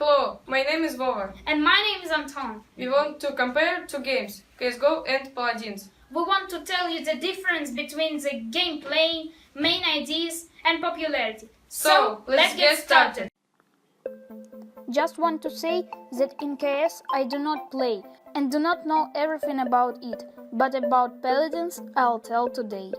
Hello, my name is Vova. And my name is Anton. We want to compare two games, CSGO and Paladins. We want to tell you the difference between the gameplay, main ideas, and popularity. So, let's get started. Just want to say that in KS I do not play and do not know everything about it, but about Paladins I'll tell today.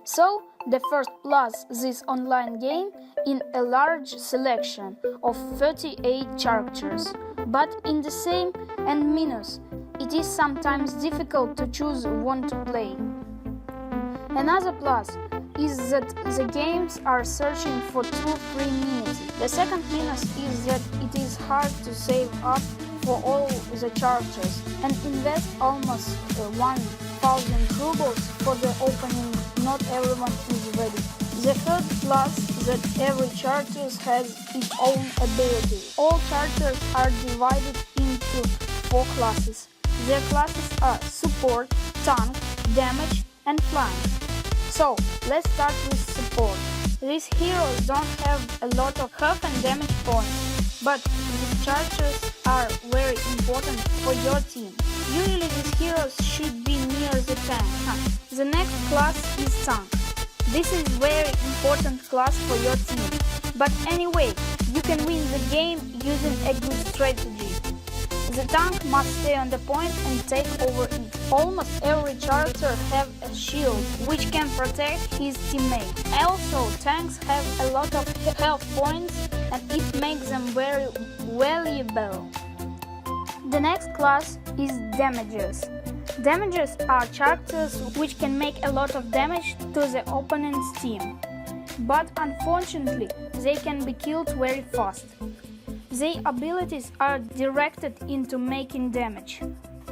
So, the first plus this online game in a large selection of 38 characters, but in the same and minus, it is sometimes difficult to choose one to play. Another plus is that the games are searching for 2-3 minutes. The second minus is that it is hard to save up for all the characters and invest almost 1,000 rubles for the opening. Not everyone is ready. The third plus that every character has its own ability. All characters are divided into 4 classes. Their classes are support, tank, damage and flank. So, let's start with support. These heroes don't have a lot of health and damage points, but these characters are very important for your team. Usually these heroes should be near the tank. The next class is tank. This is very important class for your team. But anyway, you can win the game using a good strategy. The tank must stay on the point and take over it. Almost every character have a shield, which can protect his teammate. Also, tanks have a lot of health points and it makes them very valuable. The next class is damages. Damages are characters which can make a lot of damage to the opponent's team. But unfortunately, they can be killed very fast. Their abilities are directed into making damage.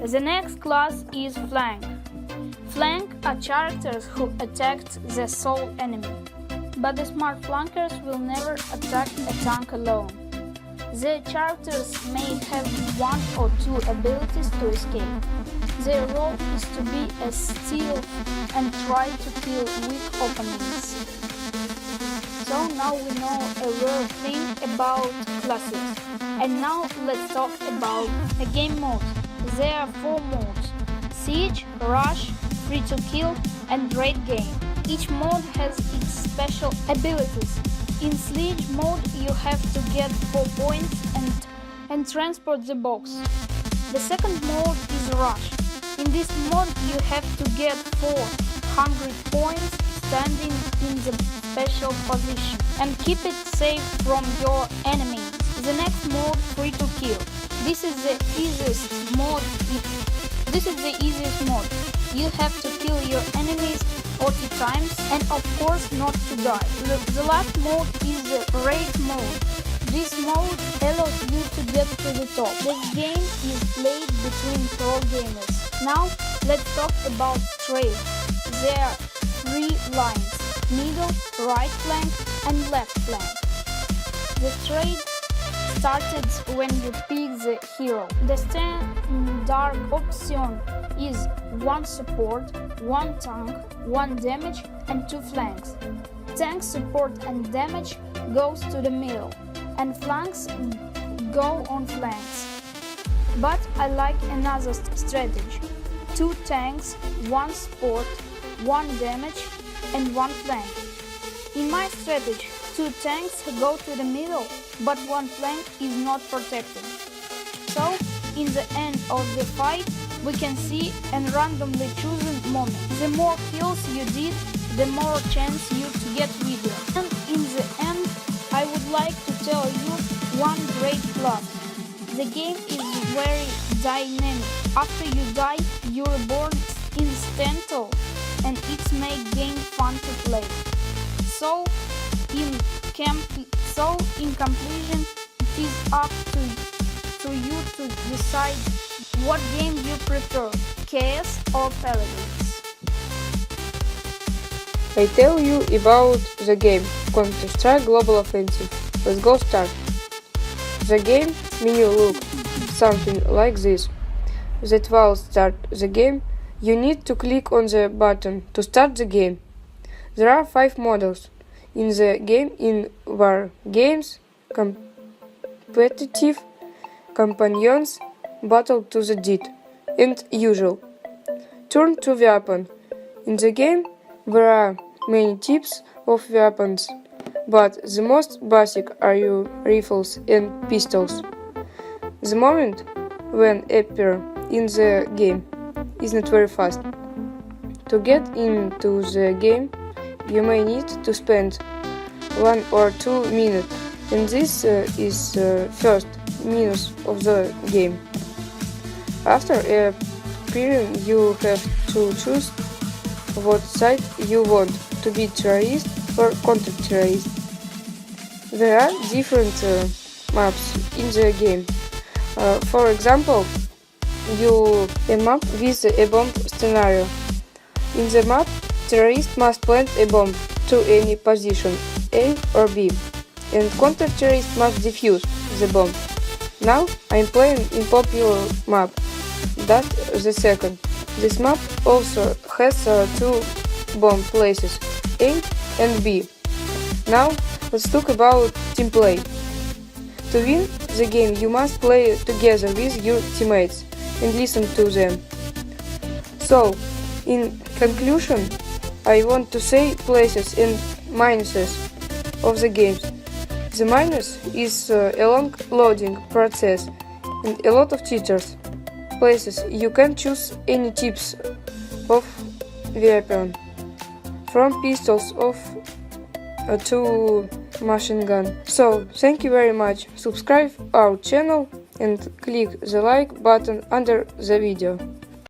The next class is flank. Flank are characters who attack the sole enemy. But the smart flankers will never attack a tank alone. The characters may have 1 or 2 abilities to escape. Their role is to be a stealth and try to kill weak opponents. So now we know a rare thing about classes. And now let's talk about a game mode. There are 4 modes: Siege, Rush, Free to Kill and Great Game. Each mode has its special abilities. In Siege mode you have to get 4 points and transport the box. The second mode is Rush. In this mode you have to get 400 points standing in the special position and keep it safe from your enemies. The next mode, Free to Kill. This is the easiest mode. You have to kill your enemies 40 times and of course not to die. The last mode is the Raid mode. This mode allows you to get to the top. This game is played between pro gamers. Now let's talk about trade. There are 3 lines: middle, right flank and left flank. The trade started when you pick the hero. The standard option is 1 support, 1 tank, 1 damage and 2 flanks. Tank support and damage goes to the middle and flanks go on flanks. But I like another strategy. 2 tanks, 1 support, 1 damage and 1 flank. In my strategy, 2 tanks go to the middle, but 1 flank is not protected. So, in the end of the fight, we can see a randomly chosen moment. The more kills you did, the more chance you to get video. And in the end, I would like to tell you one great plus. The game is very dynamic. After you die, you reborn instantly, and it's make game fun to play. So in conclusion, it is up to you to decide what game you prefer, KS or Paladins. I tell you about the game Counter-Strike Global Offensive. Let's go start. The game menu look something like this. That while start the game, you need to click on the button to start the game. There are 5 models in the game in War Games, competitive, companions, battle to the death, and usual. Turn to weapon. In the game, there are many types of weapons, but the most basic are your rifles and pistols. The moment when appear in the game is not very fast. To get into the game, you may need to spend 1 or 2 minutes, and this is first minus of the game. After appearing, you have to choose what side you want, to be terrorist or counter-terrorist. There are different maps in the game. For example, a map with a bomb scenario. In the map, terrorists must plant a bomb to any position, A or B, and counter-terrorists must defuse the bomb. Now I'm playing in popular map, that the second. This map also has 2 bomb places, A and B. Now let's talk about team play. To win the game, you must play together with your teammates and listen to them. So, in conclusion, I want to say pluses and minuses of the games. The minus is a long loading process and a lot of cheaters. Places you can choose any types of weapon, from pistols to machine gun. So, thank you very much. Subscribe our channel and click the like button under the video.